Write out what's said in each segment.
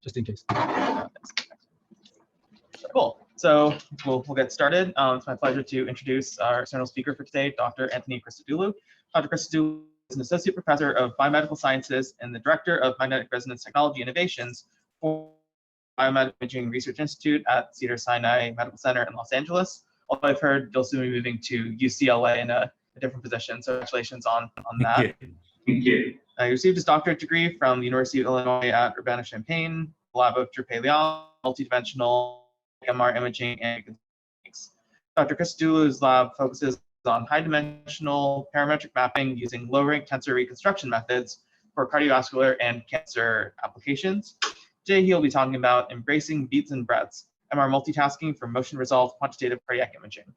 just in case. Cool. So we'll get started. It's my pleasure to introduce our external speaker for today, Dr. Anthony Christodoulou. Dr. Christodoulou is an associate professor of biomedical sciences and the director of magnetic resonance technology innovations for Biomedical Imaging Research Institute at Cedars-Sinai Medical Center in Los Angeles. Although I've heard you'll soon be moving to UCLA in a different position. So congratulations on that. Thank you. He received his doctorate degree from the University of Illinois at Urbana-Champaign, Lab of Trupé-Lyon, multidimensional SMRA imaging and techniques. Dr. Christodoulou's lab focuses on high-dimensional parametric mapping using low-rank tensor reconstruction methods for cardiovascular and cancer applications. Today, he'll be talking about embracing beats and breadths, MR multitasking for motion-resolved quantitative cardiac imaging.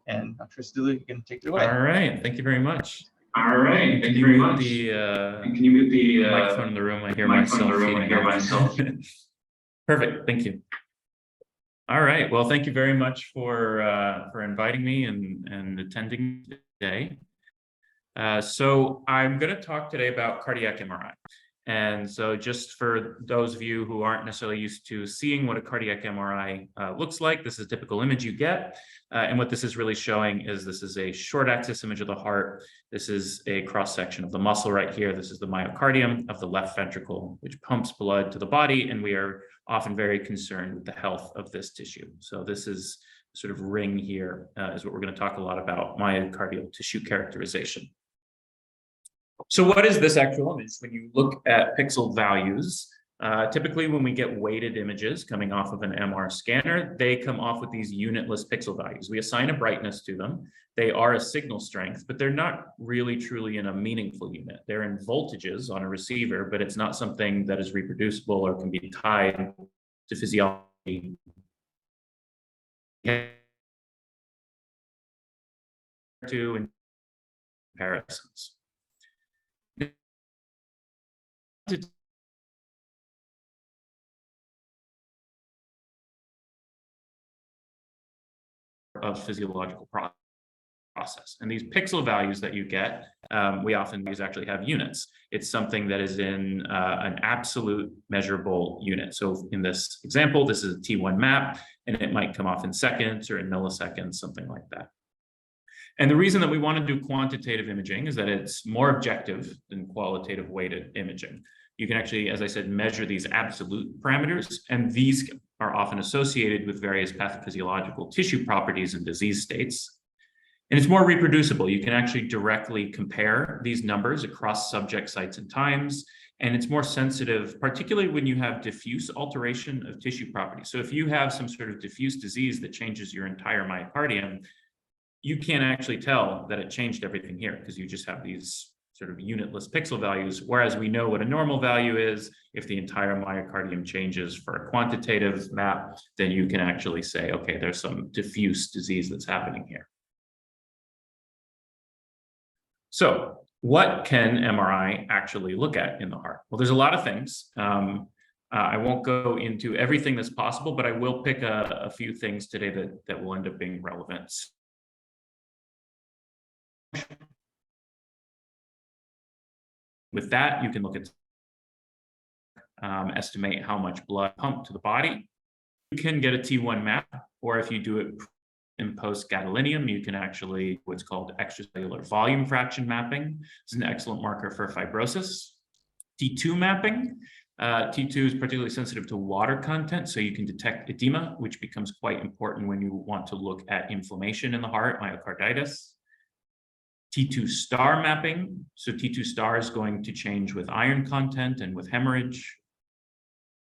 And Dr. Christodoulou, you can take it away. All right. Thank you very much. All right. Thank you very much. Can you mute the microphone in the room? I hear myself. Perfect. Thank you. All right. Well, thank you very much for inviting me and attending today. So I'm going to talk today about cardiac MRI. And so just for those of you who aren't necessarily used to seeing what a cardiac MRI looks like, this is a typical image you get. And what this is really showing is this is a short axis image of the heart. This is a cross section of the muscle right here. This is the myocardium of the left ventricle, which pumps blood to the body. And we are often very concerned with the health of this tissue. So this is sort of ring here is what we're going to talk a lot about, myocardial tissue characterization. So what is this actual image? When you look at pixel values, typically when we get weighted images coming off of an MR scanner, they come off with these unitless pixel values. We assign a brightness to them. They are a signal strength, but they're not really truly in a meaningful unit. They're in voltages on a receiver, but it's not something that is reproducible or can be tied to physiology. To comparisons. Of physiological process. And these pixel values that you get, we often actually have units. It's something that is in an absolute measurable unit. So in this example, this is a T1 map, and it might come off in seconds or in milliseconds, something like that. And the reason that we want to do quantitative imaging is that it's more objective than qualitative weighted imaging. You can actually, as I said, measure these absolute parameters, and these are often associated with various pathophysiological tissue properties and disease states. And it's more reproducible. You can actually directly compare these numbers across subject sites and times, and it's more sensitive, particularly when you have diffuse alteration of tissue properties. So if you have some sort of diffuse disease that changes your entire myocardium, you can't actually tell that it changed everything here because you just have these sort of unitless pixel values, whereas we know what a normal value is. If the entire myocardium changes for a quantitative map, then you can actually say, okay, there's some diffuse disease that's happening here. So what can MRI actually look at in the heart? Well, there's a lot of things. I won't go into everything that's possible, but I will pick a few things today that will end up being relevant. With that, you can look at estimate how much blood pumped to the body. You can get a T1 map, or if you do it in post-gadolinium, you can actually what's called extracellular volume fraction mapping. It's an excellent marker for fibrosis. T2 mapping. T2 is particularly sensitive to water content, so you can detect edema, which becomes quite important when you want to look at inflammation in the heart, myocarditis. T2 star mapping. So T2 star is going to change with iron content and with hemorrhage.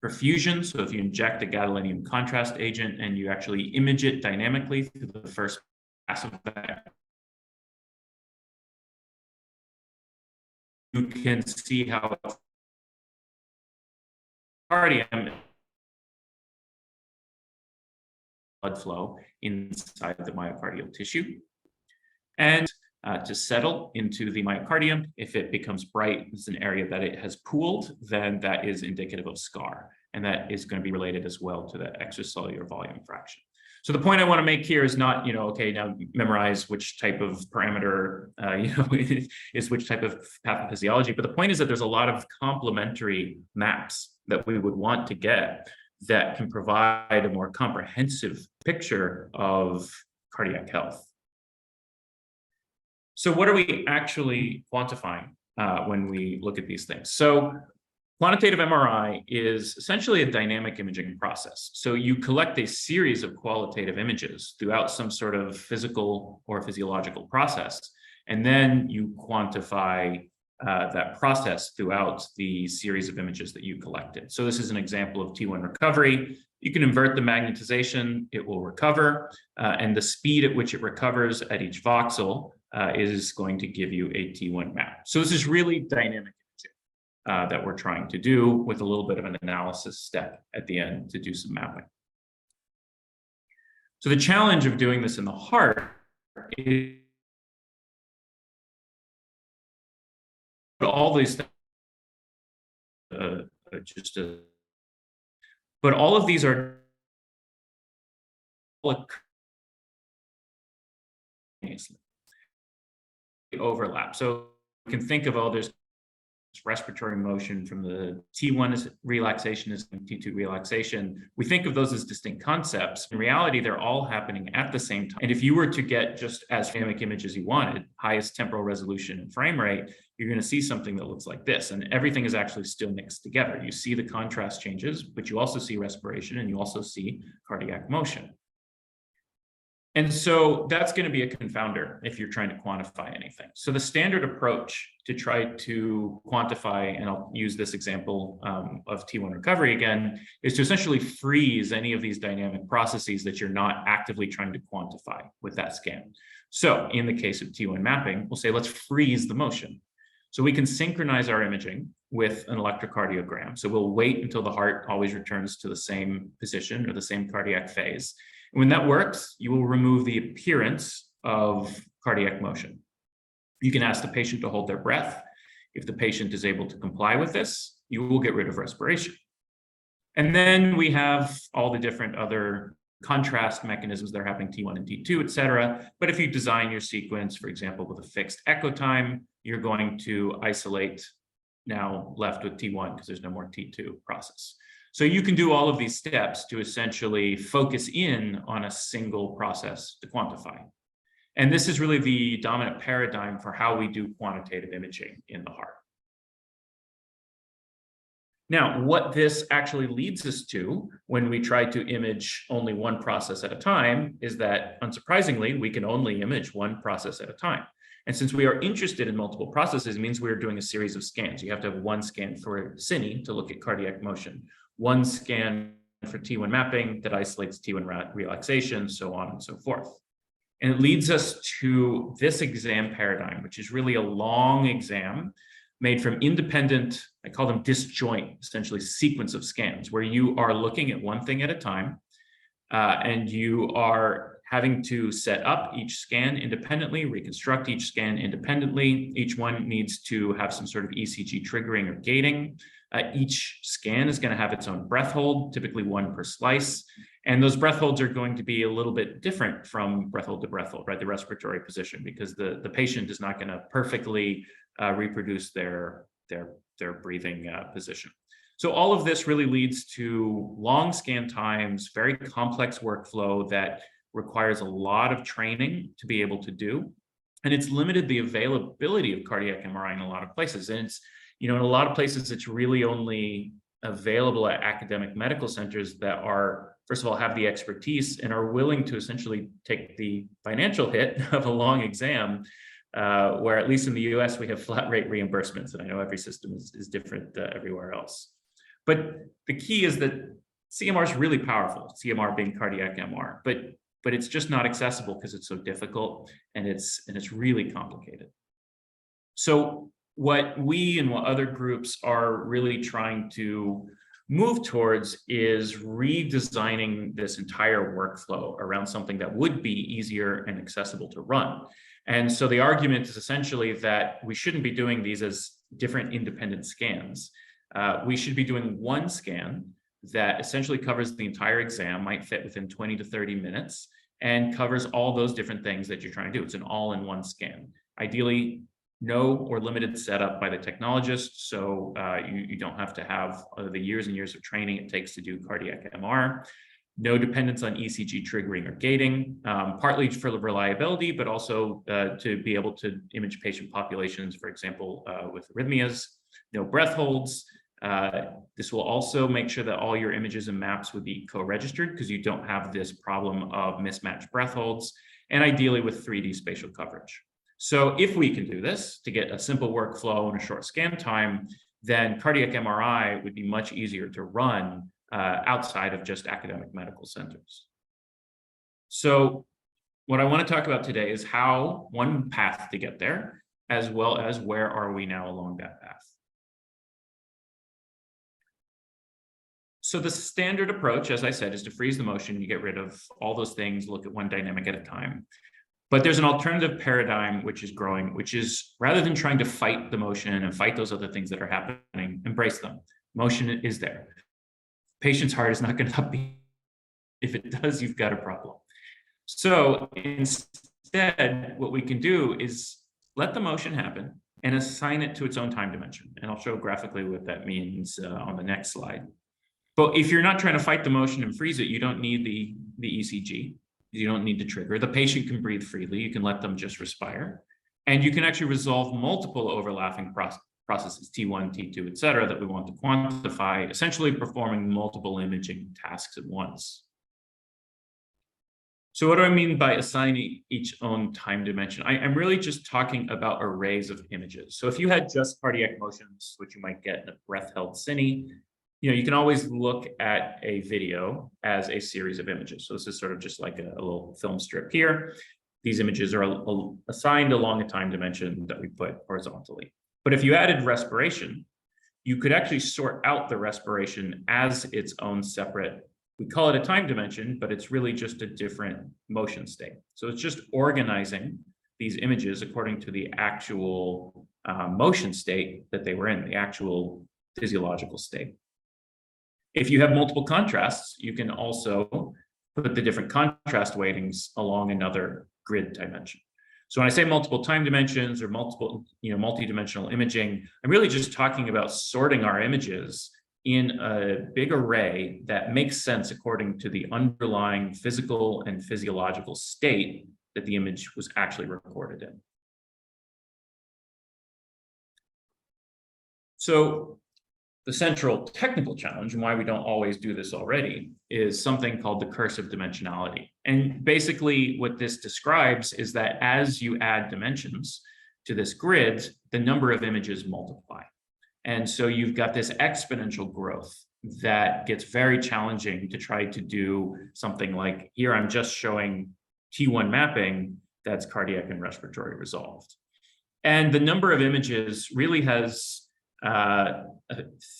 Perfusion. So if you inject a gadolinium contrast agent and you actually image it dynamically through the first pass of that, you can see how cardium blood flow inside the myocardial tissue. And to settle into the myocardium, if it becomes bright, it's an area that it has pooled, then that is indicative of scar. And that is going to be related as well to the extracellular volume fraction. So the point I want to make here is not, okay, now memorize which type of parameter, is which type of pathophysiology. But the point is that there's a lot of complementary maps that we would want to get that can provide a more comprehensive picture of cardiac health. So what are we actually quantifying when we look at these things? So quantitative MRI is essentially a dynamic imaging process. So you collect a series of qualitative images throughout some sort of physical or physiological process, and then you quantify that process throughout the series of images that you collected. So this is an example of T1 recovery. You can invert the magnetization, it will recover, and the speed at which it recovers at each voxel is going to give you a T1 map. So this is really dynamic that we're trying to do with a little bit of an analysis step at the end to do some mapping. So the challenge of doing this in the heart is all these things, but all of these are overlap. So you can think of, there's respiratory motion from the T1 is relaxation is T2 relaxation. We think of those as distinct concepts. In reality, they're all happening at the same time. And if you were to get just as dynamic image as you wanted, highest temporal resolution and frame rate, you're going to see something that looks like this. And everything is actually still mixed together. You see the contrast changes, but you also see respiration and you also see cardiac motion. And so that's going to be a confounder if you're trying to quantify anything. So the standard approach to try to quantify, and I'll use this example of T1 recovery again, is to essentially freeze any of these dynamic processes that you're not actively trying to quantify with that scan. So in the case of T1 mapping, we'll say, let's freeze the motion. So we can synchronize our imaging with an electrocardiogram. So we'll wait until the heart always returns to the same position or the same cardiac phase. When that works, you will remove the appearance of cardiac motion. You can ask the patient to hold their breath. If the patient is able to comply with this, you will get rid of respiration. And then we have all the different other contrast mechanisms that are happening, T1 and T2, et cetera. But if you design your sequence, for example, with a fixed echo time, you're going to isolate now left with T1 because there's no more T2 process. So you can do all of these steps to essentially focus in on a single process to quantify. And this is really the dominant paradigm for how we do quantitative imaging in the heart. Now, what this actually leads us to when we try to image only one process at a time is that, unsurprisingly, we can only image one process at a time. And since we are interested in multiple processes, it means we're doing a series of scans. You have to have one scan for CINI to look at cardiac motion, one scan for T1 mapping that isolates T1 relaxation, so on and so forth. And it leads us to this exam paradigm, which is really a long exam made from independent, I call them disjoint, essentially sequence of scans, where you are looking at one thing at a time, and you are having to set up each scan independently, reconstruct each scan independently. Each one needs to have some sort of ECG triggering or gating. Each scan is going to have its own breath hold, typically one per slice. And those breath holds are going to be a little bit different from breath hold to breath hold, right? The respiratory position, because the patient is not going to perfectly reproduce their breathing position. So all of this really leads to long scan times, very complex workflow that requires a lot of training to be able to do. And it's limited the availability of cardiac MRI in a lot of places. And it's, in a lot of places, it's really only available at academic medical centers that are, first of all, have the expertise and are willing to essentially take the financial hit of a long exam, where at least in the US, we have flat rate reimbursements. And I know every system is different everywhere else. But the key is that CMR is really powerful, CMR being cardiac MR, but it's just not accessible because it's so difficult and it's really complicated. So what we and what other groups are really trying to move towards is redesigning this entire workflow around something that would be easier and accessible to run. And so the argument is essentially that we shouldn't be doing these as different independent scans. We should be doing one scan that essentially covers the entire exam, might fit within 20 to 30 minutes, and covers all those different things that you're trying to do. It's an all-in-one scan. Ideally, no or limited setup by the technologist, so you don't have to have the years and years of training it takes to do cardiac MR. No dependence on ECG triggering or gating, partly for the reliability, but also to be able to image patient populations, for example, with arrhythmias. No breath holds. This will also make sure that all your images and maps would be co-registered because you don't have this problem of mismatched breath holds, and ideally with 3D spatial coverage. So if we can do this to get a simple workflow and a short scan time, then cardiac MRI would be much easier to run outside of just academic medical centers. So what I want to talk about today is how one path to get there, as well as where are we now along that path. So the standard approach, as I said, is to freeze the motion. You get rid of all those things, look at one dynamic at a time. But there's an alternative paradigm which is growing, which is rather than trying to fight the motion and fight those other things that are happening, embrace them. Motion is there. Patient's heart is not going to upbeat. If it does, you've got a problem. So instead, what we can do is let the motion happen and assign it to its own time dimension. And I'll show graphically what that means on the next slide. But if you're not trying to fight the motion and freeze it, you don't need the ECG. You don't need to trigger. The patient can breathe freely. You can let them just respire. And you can actually resolve multiple overlapping processes, T1, T2, et cetera, that we want to quantify, essentially performing multiple imaging tasks at once. So what do I mean by assigning each own time dimension? I'm really just talking about arrays of images. So if you had just cardiac motions, which you might get in a breath-held cine, you can always look at a video as a series of images. So this is sort of just like a little film strip here. These images are assigned along a time dimension that we put horizontally. But if you added respiration, you could actually sort out the respiration as its own separate, we call it a time dimension, but it's really just a different motion state. So it's just organizing these images according to the actual motion state that they were in, the actual physiological state. If you have multiple contrasts, you can also put the different contrast weightings along another grid dimension. So when I say multiple time dimensions or multiple, multidimensional imaging, I'm really just talking about sorting our images in a big array that makes sense according to the underlying physical and physiological state that the image was actually recorded in. So the central technical challenge, and why we don't always do this already, is something called the curse of dimensionality. And basically what this describes is that as you add dimensions to this grid, the number of images multiply. And so you've got this exponential growth that gets very challenging to try to do something like here I'm just showing T1 mapping that's cardiac and respiratory resolved. And the number of images really has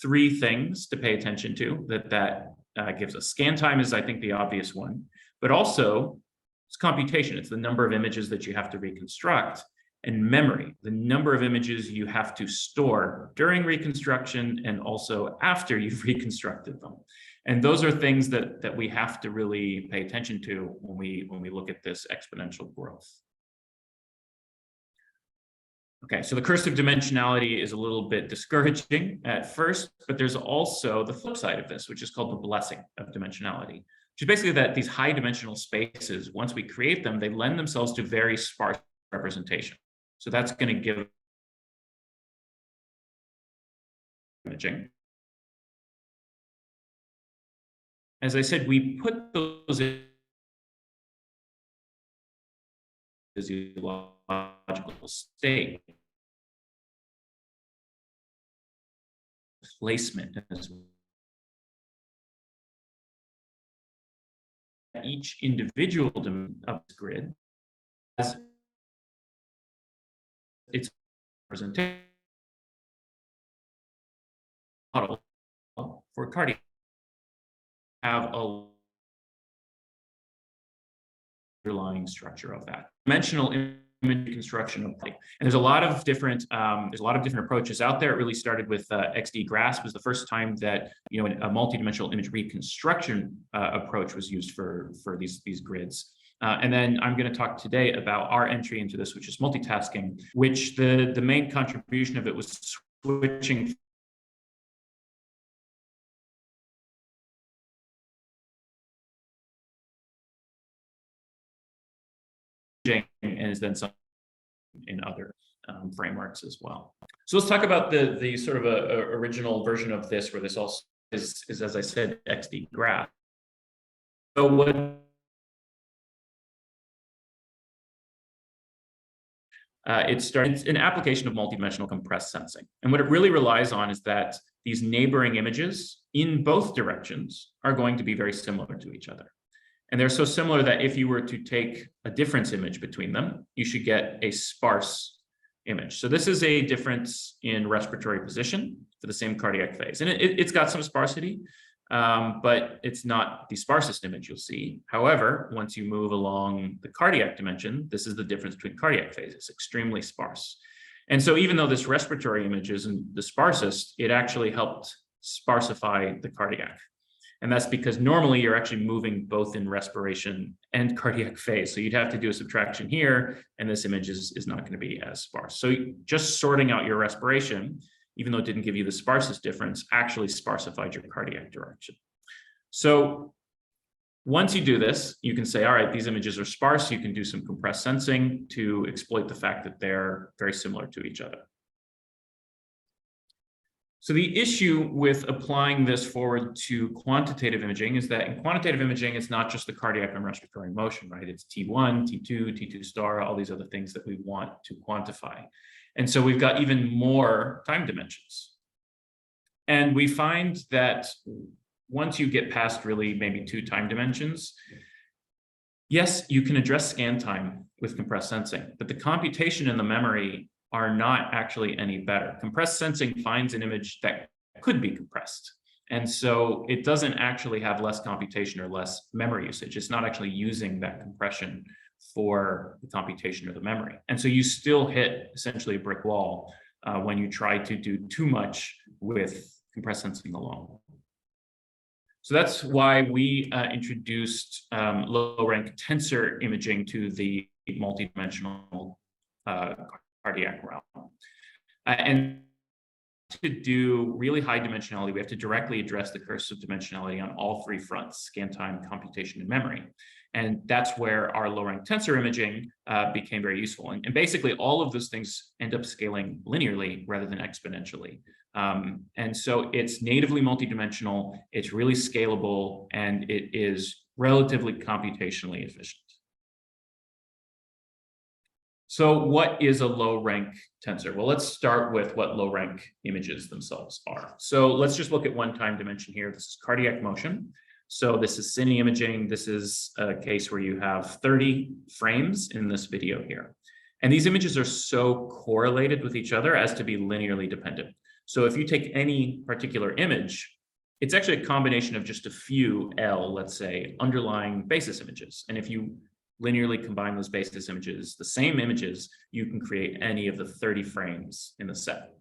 three things to pay attention to that gives us. Scan time is, I think, the obvious one, but also it's computation. It's the number of images that you have to reconstruct, and memory, the number of images you have to store during reconstruction and also after you've reconstructed them. And those are things that we have to really pay attention to when we look at this exponential growth. Okay, so the curse of dimensionality is a little bit discouraging at first, but there's also the flip side of this, which is called the blessing of dimensionality, which is basically that these high dimensional spaces, once we create them, they lend themselves to very sparse representation. So that's going to give imaging. As I said, we put those in physiological state. Placement as well. Each individual dimension of this grid has its representation model for cardiac. Have a underlying structure of that. Dimensional image reconstruction of light. And there's a lot of different approaches out there. It really started with XD GRASP was the first time that a multidimensional image reconstruction approach was used for these grids. And then I'm going to talk today about our entry into this, which is multitasking, which the main contribution of it was switching and is then some in other frameworks as well. So let's talk about the sort of original version of this, where this also is as I said, XD graph. So what it's an application of multidimensional compressed sensing. And what it really relies on is that these neighboring images in both directions are going to be very similar to each other. And they're so similar that if you were to take a difference image between them, you should get a sparse image. So this is a difference in respiratory position for the same cardiac phase. And it's got some sparsity, but it's not the sparsest image you'll see. However, once you move along the cardiac dimension, this is the difference between cardiac phases, extremely sparse. And so even though this respiratory image isn't the sparsest, it actually helped sparsify the cardiac. And that's because normally you're actually moving both in respiration and cardiac phase. So you'd have to do a subtraction here, and this image is not going to be as sparse. So just sorting out your respiration, even though it didn't give you the sparsest difference, actually sparsified your cardiac direction. So once you do this, you can say, all right, these images are sparse. You can do some compressed sensing to exploit the fact that they're very similar to each other. So the issue with applying this forward to quantitative imaging is that in quantitative imaging, it's not just the cardiac and respiratory motion, right? It's T1, T2, T2 star, all these other things that we want to quantify. And so we've got even more time dimensions. And we find that once you get past really maybe 2 time dimensions, yes, you can address scan time with compressed sensing, but the computation and the memory are not actually any better. Compressed sensing finds an image that could be compressed. And so it doesn't actually have less computation or less memory usage. It's not actually using that compression for the computation or the memory. And so you still hit essentially a brick wall when you try to do too much with compressed sensing alone. So that's why we introduced low-rank tensor imaging to the multidimensional cardiac realm. And to do really high dimensionality, we have to directly address the curse of dimensionality on all 3 fronts: scan time, computation, and memory. And that's where our low-rank tensor imaging became very useful. And basically, all of those things end up scaling linearly rather than exponentially. And so it's natively multidimensional, it's really scalable, and it is relatively computationally efficient. So what is a low-rank tensor? Well, let's start with what low-rank images themselves are. So let's just look at one time dimension here. This is cardiac motion. So this is cine imaging. This is a case where you have 30 frames in this video here. And these images are so correlated with each other as to be linearly dependent. So if you take any particular image, it's actually a combination of just a few let's say, underlying basis images. And if you linearly combine those basis images, the same images, you can create any of the 30 frames in the set.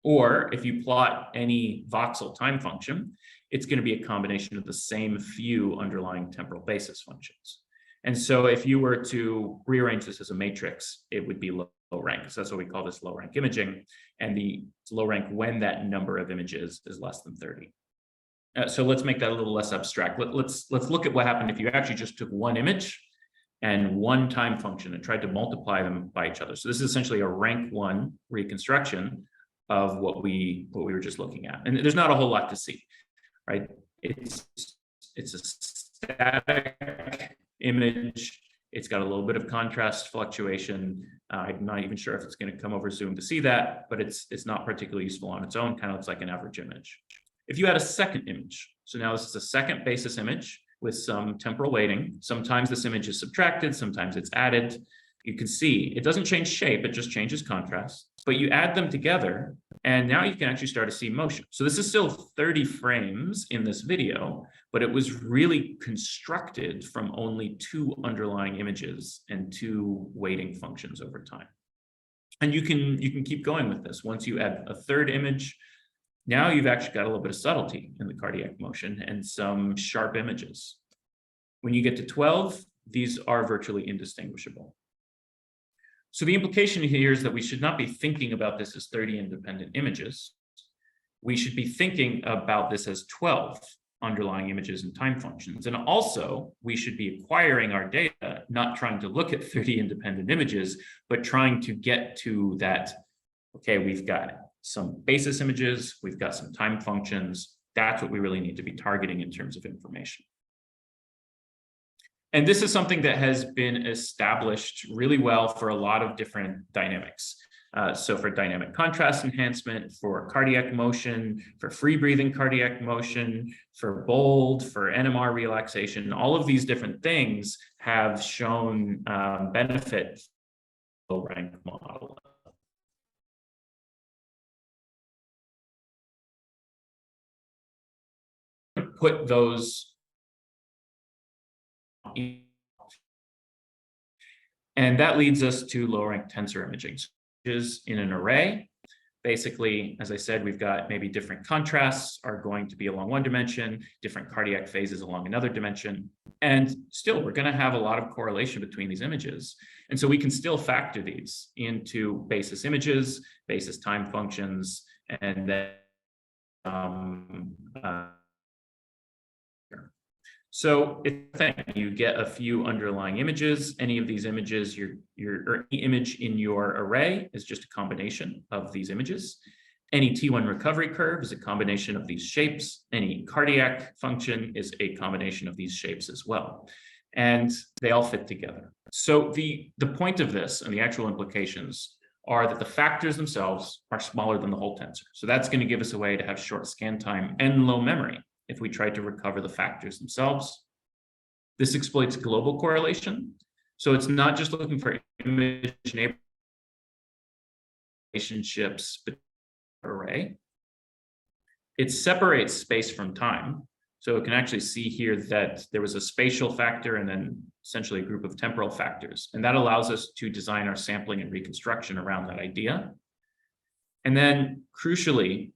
Or if you plot any voxel time function, it's going to be a combination of the same few underlying temporal basis functions. And so if you were to rearrange this as a matrix, it would be low rank. So that's what we call this low rank imaging. And the low rank when that number of images is less than 30. So let's make that a little less abstract. Let's look at what happened if you actually just took one image and one time function and tried to multiply them by each other. So this is essentially a rank 1 reconstruction of what we were just looking at. And there's not a whole lot to see, right? It's a static image. It's got a little bit of contrast fluctuation. I'm not even sure if it's going to come over Zoom to see that, but it's not particularly useful on its own. Kind of looks like an average image. If you had a second image, so now this is a second basis image with some temporal weighting. Sometimes this image is subtracted, sometimes it's added. You can see it doesn't change shape, it just changes contrast. But you add them together, And now you can actually start to see motion. So this is still 30 frames in this video, but it was really constructed from only 2 underlying images and 2 weighting functions over time. And you can keep going with this. Once you add a 3rd image, now you've actually got a little bit of subtlety in the cardiac motion and some sharp images. When you get to 12, these are virtually indistinguishable. So the implication here is that we should not be thinking about this as 30 independent images. We should be thinking about this as 12 underlying images and time functions. And also, we should be acquiring our data, not trying to look at 30 independent images, but trying to get to that, okay, we've got some basis images, we've got some time functions. That's what we really need to be targeting in terms of information. And this is something that has been established really well for a lot of different dynamics. So for dynamic contrast enhancement, for cardiac motion, for free breathing cardiac motion, for bold, for NMR relaxation, all of these different things have shown benefit for low rank model. Put those and that leads us to low rank tensor imaging, which is in an array. Basically, as I said, we've got maybe different contrasts are going to be along one dimension, different cardiac phases along another dimension. And still, we're going to have a lot of correlation between these images. And so we can still factor these into basis images, basis time functions, and then so if you get a few underlying images, any of these images, or any image in your array is just a combination of these images. Any T1 recovery curve is a combination of these shapes. Any cardiac function is a combination of these shapes as well. And they all fit together. So the point of this and the actual implications are that the factors themselves are smaller than the whole tensor. So that's going to give us a way to have short scan time and low memory if we try to recover the factors themselves. This exploits global correlation. So it's not just looking for image relationships between the array. It separates space from time. So it can actually see here that there was a spatial factor and then essentially a group of temporal factors. And that allows us to design our sampling and reconstruction around that idea. And then crucially,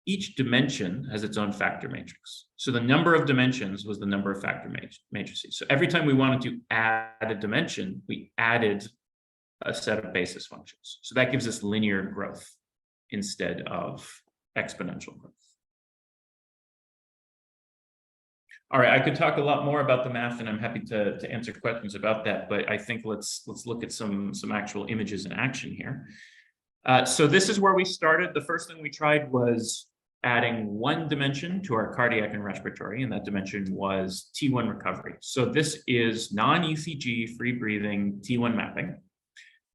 each dimension has its own factor matrix. So the number of dimensions was the number of factor matrices. So every time we wanted to add a dimension, we added a set of basis functions. So that gives us linear growth instead of exponential growth. All right, I could talk a lot more about the math, and I'm happy to answer questions about that, but I think let's look at some actual images in action here. So this is where we started. The first thing we tried was adding one dimension to our cardiac and respiratory, and that dimension was T1 recovery. So this is non-ECG free breathing T1 mapping.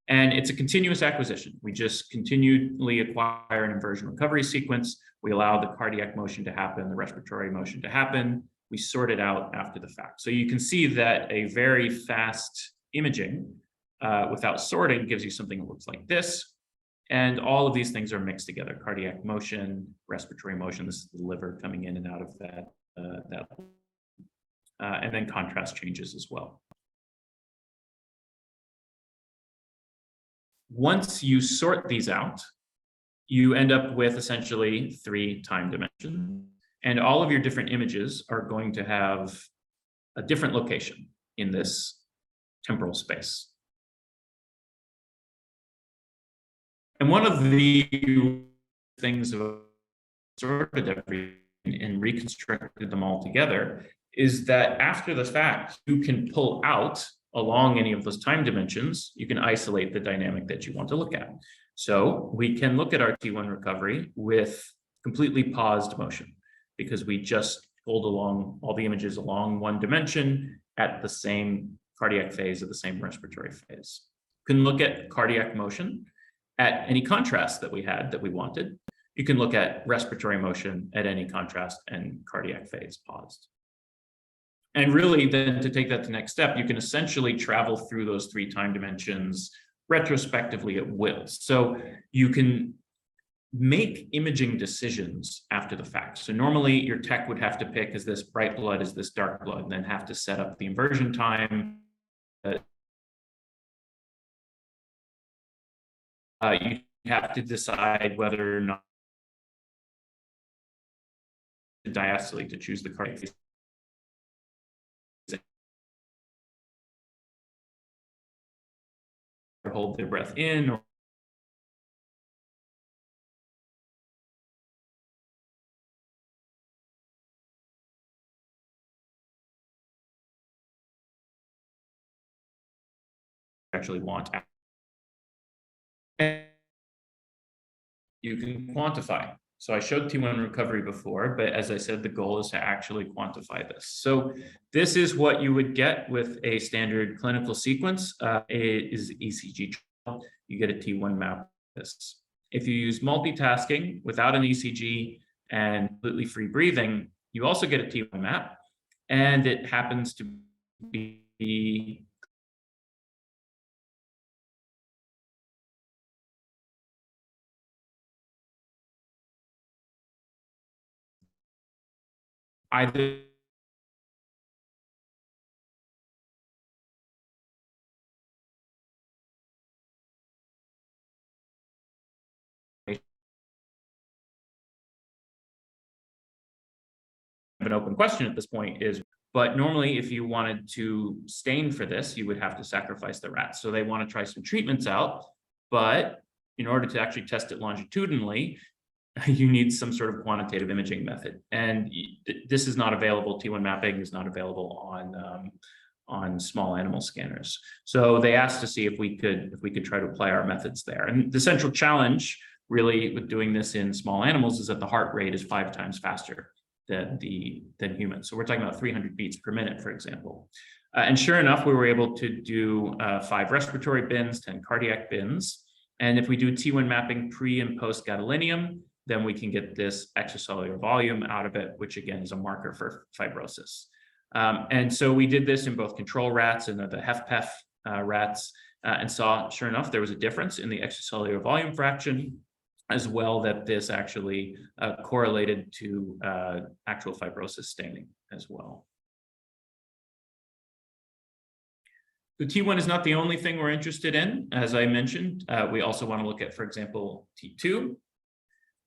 And it's a continuous acquisition. We just continually acquire an inversion recovery sequence. We allow the cardiac motion to happen, the respiratory motion to happen. We sort it out after the fact. So you can see that a very fast imaging without sorting gives you something that looks like this. And all of these things are mixed together: cardiac motion, respiratory motion. This is the liver coming in and out of that, and then contrast changes as well. Once you sort these out, you end up with essentially 3 time dimensions. And all of your different images are going to have a different location in this temporal space. And one of the things of sorted everything and reconstructed them all together is that after the fact, you can pull out along any of those time dimensions, you can isolate the dynamic that you want to look at. So we can look at our T1 recovery with completely paused motion because we just pulled along all the images along one dimension at the same cardiac phase or the same respiratory phase. You can look at cardiac motion at any contrast that we had that we wanted. You can look at respiratory motion at any contrast and cardiac phase paused. And really then to take that to the next step, you can essentially travel through those 3 time dimensions retrospectively at will. So you can make imaging decisions after the fact. So normally your tech would have to pick, is this bright blood, is this dark blood, and then have to set up the inversion time. You have to decide whether or not diastole to choose the cardiac, or hold their breath in, or actually want. You can quantify. So I showed T1 recovery before, but as I said, the goal is to actually quantify this. So this is what you would get with a standard clinical sequence. It is ECG. You get a T1 map. This. If you use multitasking without an ECG and completely free breathing, you also get a T1 map, and it happens to be either an open question at this point is, but normally if you wanted to stain for this, you would have to sacrifice the rats. So they want to try some treatments out, but in order to actually test it longitudinally, you need some sort of quantitative imaging method. And this is not available. T1 mapping is not available on small animal scanners. So they asked to see if we could try to apply our methods there. And the central challenge really with doing this in small animals is that the heart rate is 5 times faster than humans. So we're talking about 300 beats per minute, for example. And sure enough, we were able to do 5 respiratory bins, 10 cardiac bins. And if we do T1 mapping pre and post gadolinium, then we can get this extracellular volume out of it, which again is a marker for fibrosis. And so we did this in both control rats and the HFpEF rats, and saw, sure enough, there was a difference in the extracellular volume fraction, as well that this actually correlated to actual fibrosis staining as well. The T1 is not the only thing we're interested in. As I mentioned, we also want to look at, for example, T2.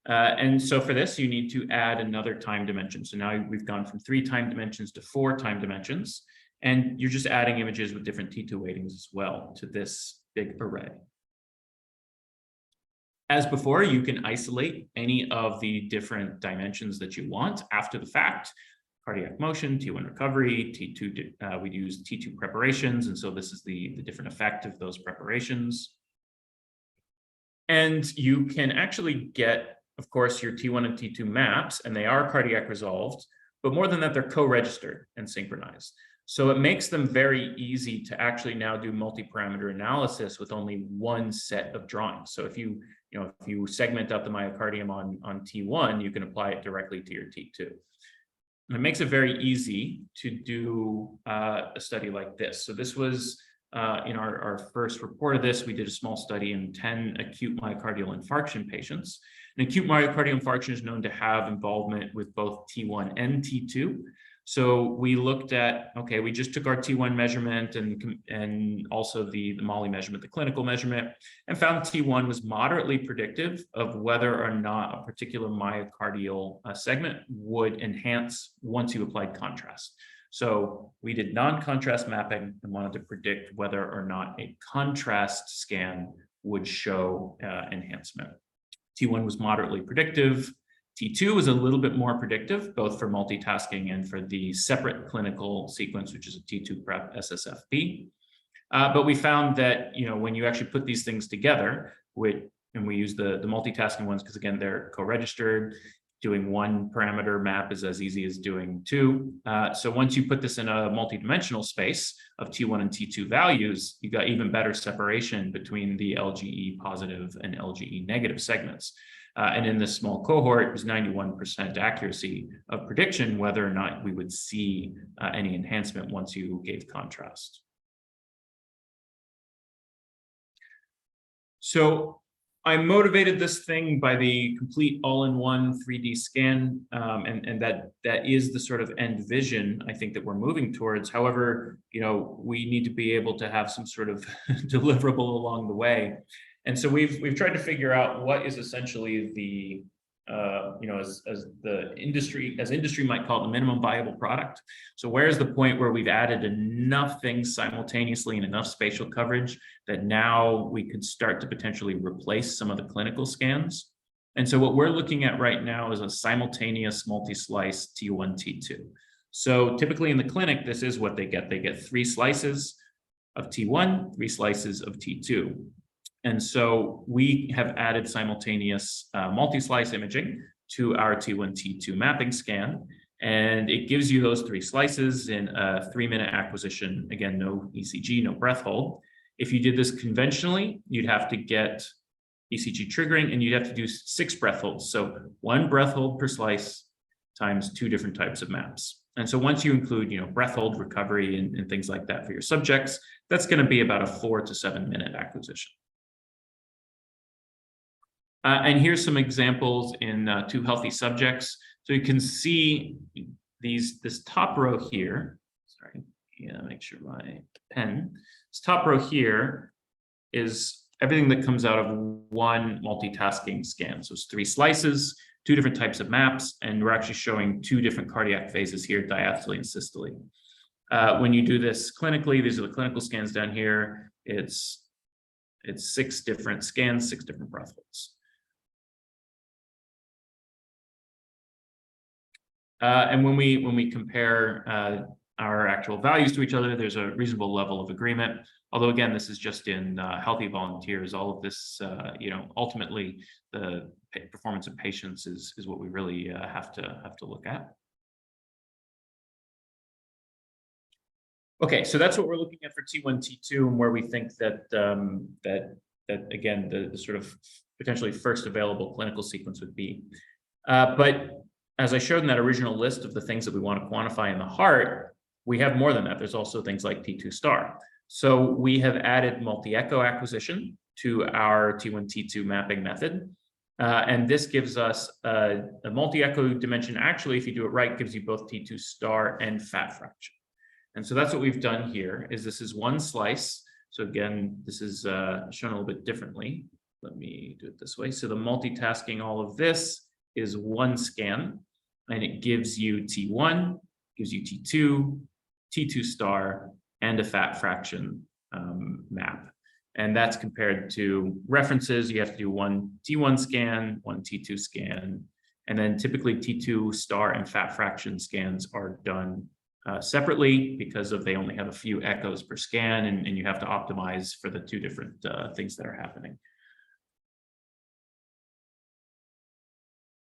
And so for this, you need to add another time dimension. So now we've gone from 3 time dimensions to 4 time dimensions, and you're just adding images with different T2 weightings as well to this big array. As before, you can isolate any of the different dimensions that you want after the fact. Cardiac motion, T1 recovery, T2, we use T2 preparations, and so this is the different effect of those preparations. And you can actually get, of course, your T1 and T2 maps, and they are cardiac resolved, but more than that, they're co-registered and synchronized. So it makes them very easy to actually now do multi-parameter analysis with only one set of drawings. So if you segment up the myocardium on T1, you can apply it directly to your T2. And it makes it very easy to do a study like this. So this was in our first report of this, we did a small study in 10 acute myocardial infarction patients. An acute myocardial infarction is known to have involvement with both T1 and T2. So we looked at, okay, we just took our T1 measurement and also the MOLLI measurement, the clinical measurement, and found T1 was moderately predictive of whether or not a particular myocardial segment would enhance once you applied contrast. So we did non-contrast mapping and wanted to predict whether or not a contrast scan would show enhancement. T1 was moderately predictive. T2 was a little bit more predictive, both for multitasking and for the separate clinical sequence, which is a T2 prep SSFP. But we found that, when you actually put these things together, and we use the multitasking ones because, again, they're co-registered. Doing 1 parameter map is as easy as doing 2. So once you put this in a multidimensional space of T1 and T2 values, you got even better separation between the LGE positive and LGE negative segments. And in this small cohort, it was 91% accuracy of prediction whether or not we would see any enhancement once you gave contrast. So I motivated this thing by the complete all-in-one 3D scan, and that is the sort of end vision I think that we're moving towards. However, you know, we need to be able to have some sort of deliverable along the way, and so we've tried to figure out what is essentially the you know, as industry might call it, the minimum viable product. So where's the point where we've added enough things simultaneously and enough spatial coverage that now we could start to potentially replace some of the clinical scans? And so what we're looking at right now is a simultaneous multi-slice T1, T2. So typically in the clinic, this is what they get. They get 3 slices of T1, 3 slices of T2. And so we have added simultaneous multi-slice imaging to our T1, T2 mapping scan. And it gives you those 3 slices in a 3-minute acquisition. Again, no ECG, no breath hold. If you did this conventionally, you'd have to get ECG triggering and you'd have to do 6 breath holds. So 1 breath hold per slice times 2 different types of maps. And so once you include, you know, breath hold recovery and things like that for your subjects, that's going to be about a 4 to 7 minute acquisition. And here's some examples in 2 healthy subjects. So you can see this top row here. Sorry, yeah, make sure my pen. This top row here is everything that comes out of 1 multitasking scan. So it's 3 slices, 2 different types of maps, and we're actually showing 2 different cardiac phases here, diastole and systole. When you do this clinically, these are the clinical scans down here. It's 6 different scans, 6 different breath holds. And when we compare our actual values to each other, there's a reasonable level of agreement. Although again, this is just in healthy volunteers. All of this, you know, ultimately the performance of patients is what we really have to look at. Okay, so that's what we're looking at for T1, T2, and where we think that that again the sort of potentially first available clinical sequence would be. But as I showed in that original list of the things that we want to quantify in the heart, we have more than that. There's also things like T2 star. So we have added multi-echo acquisition to our T1, T2 mapping method. And this gives us a multi-echo dimension. Actually, if you do it right, gives you both T2 star and fat fraction. And so that's what we've done here, is this is 1 slice. So again, this is shown a little bit differently. Let me do it this way. So the multitasking all of this is 1 scan, and it gives you T1, gives you T2, T2 star, and a fat fraction map. And that's compared to references. You have to do 1 T1 scan, 1 T2 scan, and then typically T2 star and fat fraction scans are done separately because they only have a few echoes per scan, and you have to optimize for the 2 different things that are happening.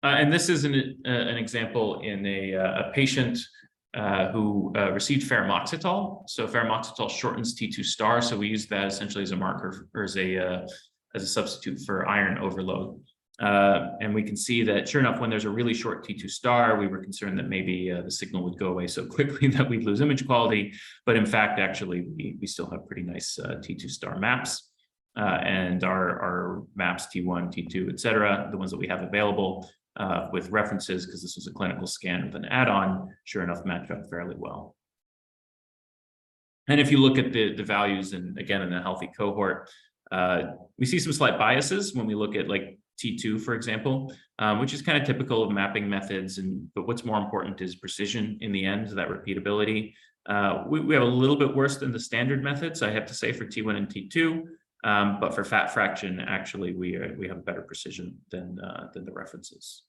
And this is an example in a patient who received ferumoxytol. So ferumoxytol shortens T2 star, so we use that essentially as a marker or as a substitute for iron overload. And we can see that sure enough, when there's a really short T2 star, we were concerned that maybe the signal would go away so quickly that we'd lose image quality. But in fact, actually, we still have pretty nice T2 star maps. And our maps, T1, T2, et cetera, the ones that we have available, with references, because this was a clinical scan with an add-on, sure enough, matched up fairly well. And if you look at the values, and again, in a healthy cohort, we see some slight biases when we look at like T2, for example, which is kind of typical of mapping methods. But what's more important is precision in the end, that repeatability. We have a little bit worse than the standard methods, I have to say, for T1 and T2. But for fat fraction, actually, we have better precision than the references.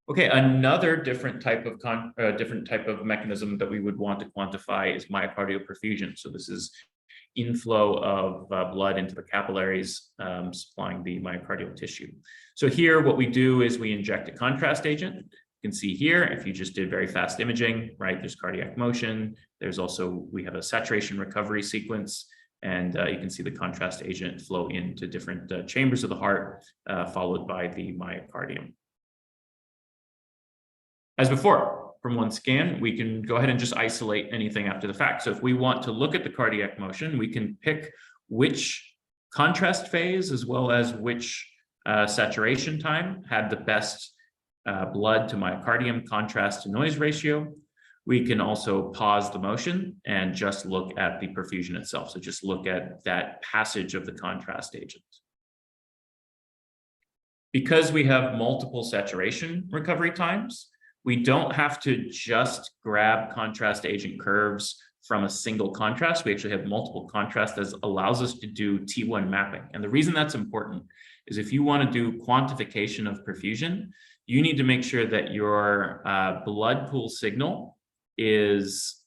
Okay, another different type of mechanism that we would want to quantify is myocardial perfusion. So this is inflow of blood into the capillaries, supplying the myocardial tissue. So here, what we do is we inject a contrast agent. You can see here, if you just did very fast imaging, right, there's cardiac motion. There's also, we have a saturation recovery sequence, and you can see the contrast agent flow into different chambers of the heart, followed by the myocardium. As before, from 1 scan, we can go ahead and just isolate anything after the fact. So if we want to look at the cardiac motion, we can pick which contrast phase as well as which saturation time had the best blood to myocardium contrast to noise ratio. We can also pause the motion and just look at the perfusion itself. So just look at that passage of the contrast agent. Because we have multiple saturation recovery times, we don't have to just grab contrast agent curves from a single contrast. We actually have multiple contrasts that allows us to do T1 mapping. And the reason that's important is if you want to do quantification of perfusion, you need to make sure that your blood pool signal is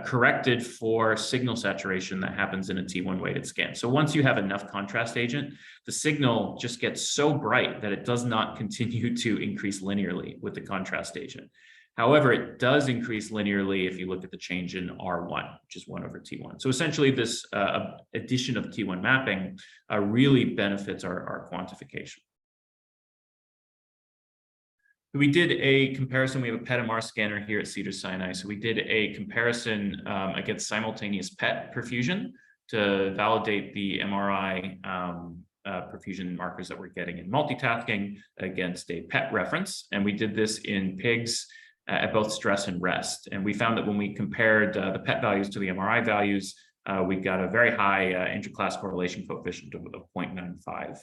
corrected for signal saturation that happens in a T1 weighted scan. So once you have enough contrast agent, the signal just gets so bright that it does not continue to increase linearly with the contrast agent. However, it does increase linearly if you look at the change in R1, which is 1 over T1. So essentially this addition of T1 mapping really benefits our quantification. We did a comparison. We have a PET-MR scanner here at Cedars-Sinai. So we did a comparison against simultaneous PET perfusion to validate the MRI perfusion markers that we're getting in multitasking against a PET reference. And we did this in pigs at both stress and rest. And we found that when we compared the PET values to the MRI values, we got a very high intra-class correlation coefficient of 0.95.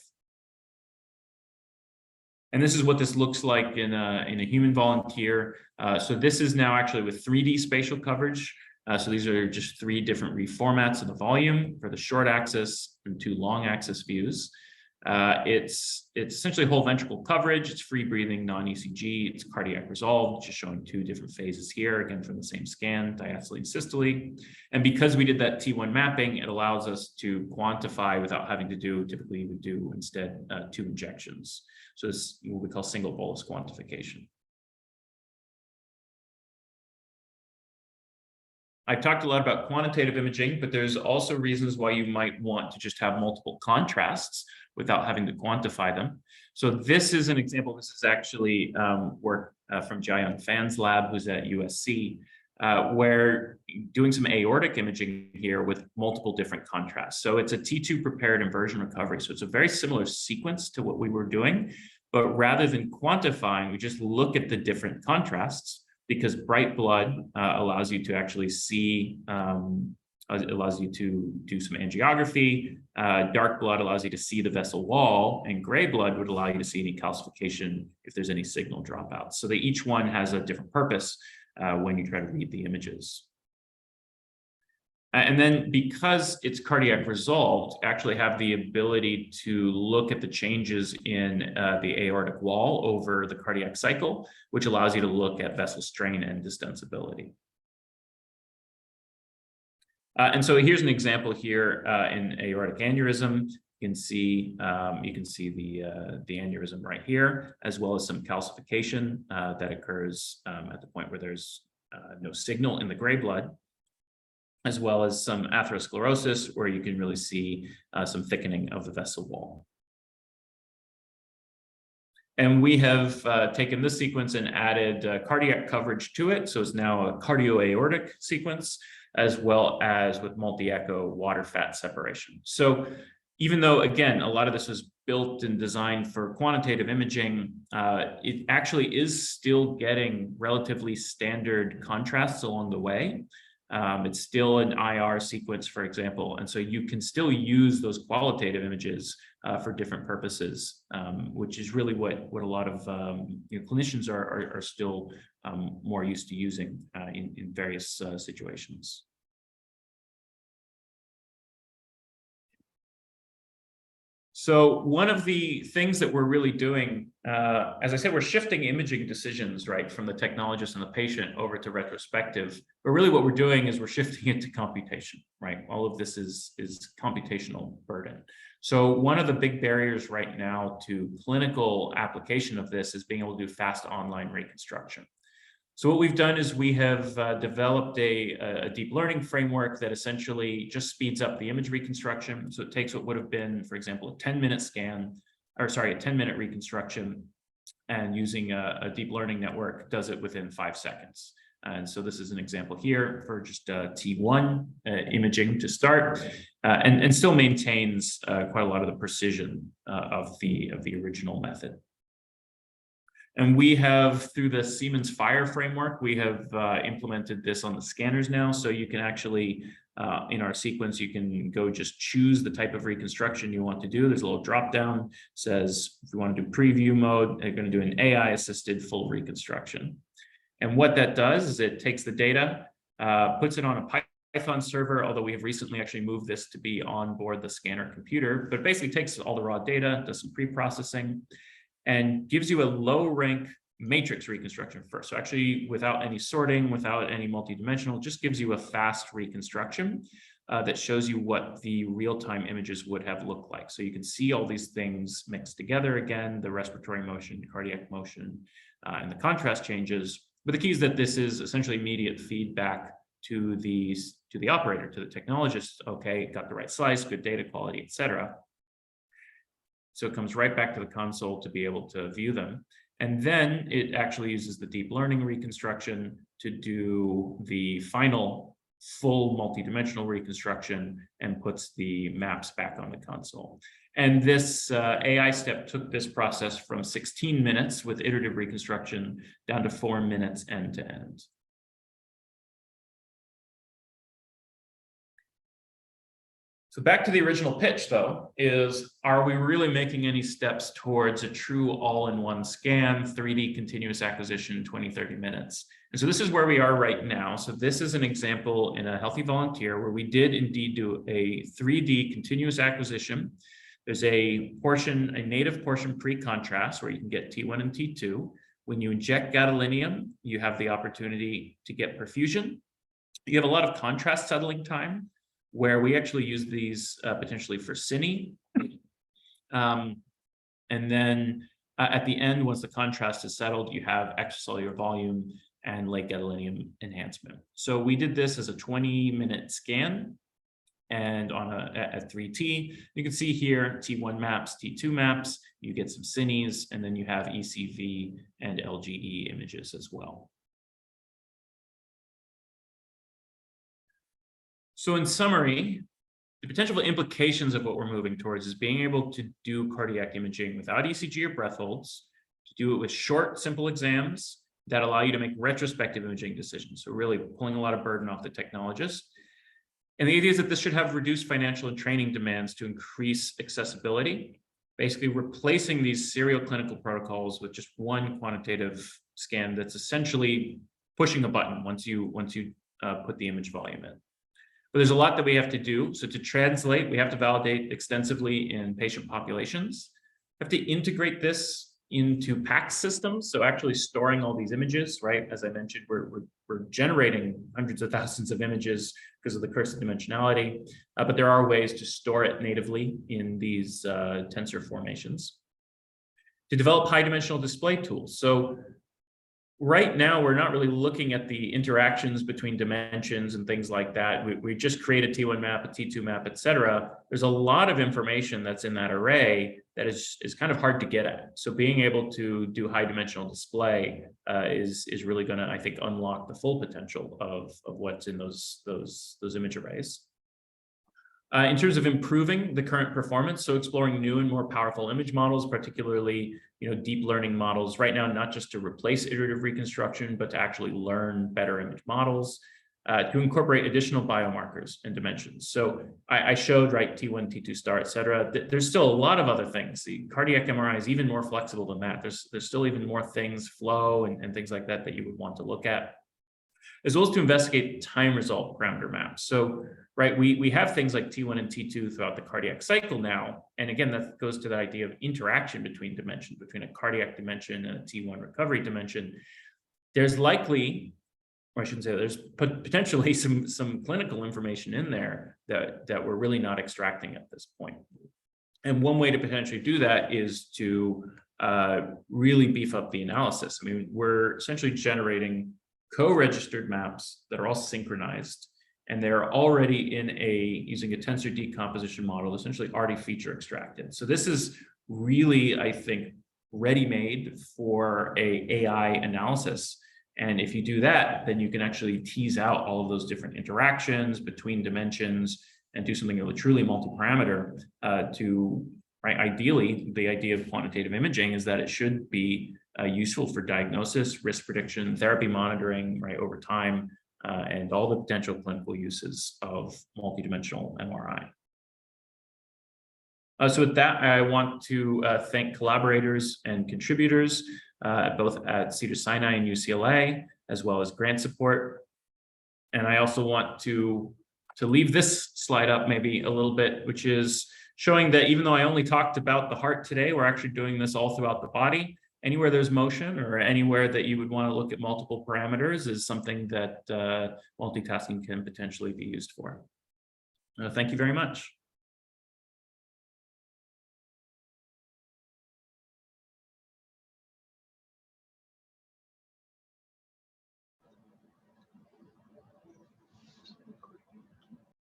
And this is what this looks like in a human volunteer. So this is now actually with 3D spatial coverage. So these are just 3 different reformats of the volume for the short axis and 2 long axis views. It's essentially whole ventricle coverage. It's free breathing, non-ECG. It's cardiac resolved, just showing 2 different phases here, again from the same scan, diastole and systole. And because we did that T1 mapping, it allows us to quantify without having to do, typically we do instead 2 injections. So this is what we call single bolus quantification. I've talked a lot about quantitative imaging, but there's also reasons why you might want to just have multiple contrasts without having to quantify them. So this is an example. This is actually work from Jiayang Fan's lab, who's at USC, where doing some aortic imaging here with multiple different contrasts. So it's a T2 prepared inversion recovery. So it's a very similar sequence to what we were doing, but rather than quantifying, we just look at the different contrasts, because bright blood allows you to actually see, allows you to do some angiography. Dark blood allows you to see the vessel wall, and gray blood would allow you to see any calcification if there's any signal dropouts. So each one has a different purpose when you try to read the images. And then because it's cardiac resolved, actually have the ability to look at the changes in the aortic wall over the cardiac cycle, which allows you to look at vessel strain and distensibility. And so here's an example here in aortic aneurysm. You can see the aneurysm right here, as well as some calcification that occurs at the point where there's no signal in the gray blood, as well as some atherosclerosis, where you can really see some thickening of the vessel wall. And we have taken this sequence and added cardiac coverage to it. So it's now a cardioaortic sequence, as well as with multi-echo water fat separation. So even though, again, a lot of this was built and designed for quantitative imaging, it actually is still getting relatively standard contrasts along the way. It's still an IR sequence, for example, and so you can still use those qualitative images for different purposes, which is really what a lot of clinicians are still more used to using in various situations. So one of the things that we're really doing, as I said, we're shifting imaging decisions, right, from the technologist and the patient over to retrospective. But really what we're doing is we're shifting it to computation, right? All of this is computational burden. So one of the big barriers right now to clinical application of this is being able to do fast online reconstruction. So what we've done is we have developed a deep learning framework that essentially just speeds up the image reconstruction. So it takes what would have been, for example, a 10-minute scan, or sorry, a 10-minute reconstruction, and using a deep learning network does it within 5 seconds. And so this is an example here for just T1 imaging to start, and still maintains quite a lot of the precision of the original method. And we have, through the Siemens Fire framework, we have implemented this on the scanners now. So you can actually, in our sequence, you can go just choose the type of reconstruction you want to do. There's a little drop down, says if you want to do preview mode, they're going to do an AI-assisted full reconstruction. And what that does is it takes the data, puts it on a Python server, although we have recently actually moved this to be on board the scanner computer, but it basically takes all the raw data, does some pre-processing, and gives you a low rank matrix reconstruction first. So actually without any sorting, without any multidimensional, just gives you a fast reconstruction that shows you what the real-time images would have looked like. So you can see all these things mixed together again, the respiratory motion, cardiac motion, and the contrast changes. But the key is that this is essentially immediate feedback to the operator, to the technologist. Okay, got the right slice, good data quality, et cetera. So it comes right back to the console to be able to view them. And then it actually uses the deep learning reconstruction to do the final full multidimensional reconstruction and puts the maps back on the console. And this AI step took this process from 16 minutes with iterative reconstruction down to 4 minutes end to end. So back to the original pitch, though, is, are we really making any steps towards a true all-in-one scan, 3D continuous acquisition, 20, 30 minutes? And so this is where we are right now. So this is an example in a healthy volunteer where we did indeed do a 3D continuous acquisition. There's a portion, a native portion pre-contrast where you can get T1 and T2. When you inject gadolinium, you have the opportunity to get perfusion. You have a lot of contrast settling time, where we actually use these potentially for cine. And then at the end, once the contrast is settled, you have extracellular volume and late gadolinium enhancement. So we did this as a 20-minute scan and on at 3T. You can see here T1 maps, T2 maps, you get some cines, and then you have ECV and LGE images as well. So in summary, the potential implications of what we're moving towards is being able to do cardiac imaging without ECG or breath holds, to do it with short, simple exams that allow you to make retrospective imaging decisions. So really pulling a lot of burden off the technologist. And the idea is that this should have reduced financial and training demands to increase accessibility, basically replacing these serial clinical protocols with just one quantitative scan that's essentially pushing a button once you put the image volume in. But there's a lot that we have to do. So to translate, we have to validate extensively in patient populations. We have to integrate this into PACS systems. So actually storing all these images, right? As I mentioned, we're generating hundreds of thousands of images because of the cursed dimensionality, but there are ways to store it natively in these tensor formations. To develop high dimensional display tools. So right now, we're not really looking at the interactions between dimensions and things like that. We just create a T1 map, a T2 map, et cetera. There's a lot of information that's in that array that is kind of hard to get at. So being able to do high dimensional display is really going to, I think, unlock the full potential of what's in those image arrays. In terms of improving the current performance, so exploring new and more powerful image models, particularly deep learning models right now, not just to replace iterative reconstruction, but to actually learn better image models, to incorporate additional biomarkers and dimensions. So I showed, right, T1, T2 star, et cetera. There's still a lot of other things. The cardiac MRI is even more flexible than that. There's still even more things, flow and things like that you would want to look at, as well as to investigate time result parameter maps. So, right, we have things like T1 and T2 throughout the cardiac cycle now. And again, that goes to the idea of interaction between dimensions, between a cardiac dimension and a T1 recovery dimension. There's likely, or I shouldn't say, there's potentially some clinical information in there that we're really not extracting at this point. And one way to potentially do that is to really beef up the analysis. I mean, we're essentially generating co-registered maps that are all synchronized, and they're already using a tensor decomposition model, essentially already feature extracted. So this is really, I think, ready-made for a AI analysis. And if you do that, then you can actually tease out all of those different interactions between dimensions and do something really truly multi-parameter right? Ideally, the idea of quantitative imaging is that it should be useful for diagnosis, risk prediction, therapy monitoring, right, over time, and all the potential clinical uses of multidimensional MRI. So with that, I want to thank collaborators and contributors, both at Cedars-Sinai and UCLA, as well as grant support. And I also want to leave this slide up maybe a little bit, which is showing that even though I only talked about the heart today, we're actually doing this all throughout the body. Anywhere there's motion or anywhere that you would want to look at multiple parameters is something that multitasking can potentially be used for. Thank you very much.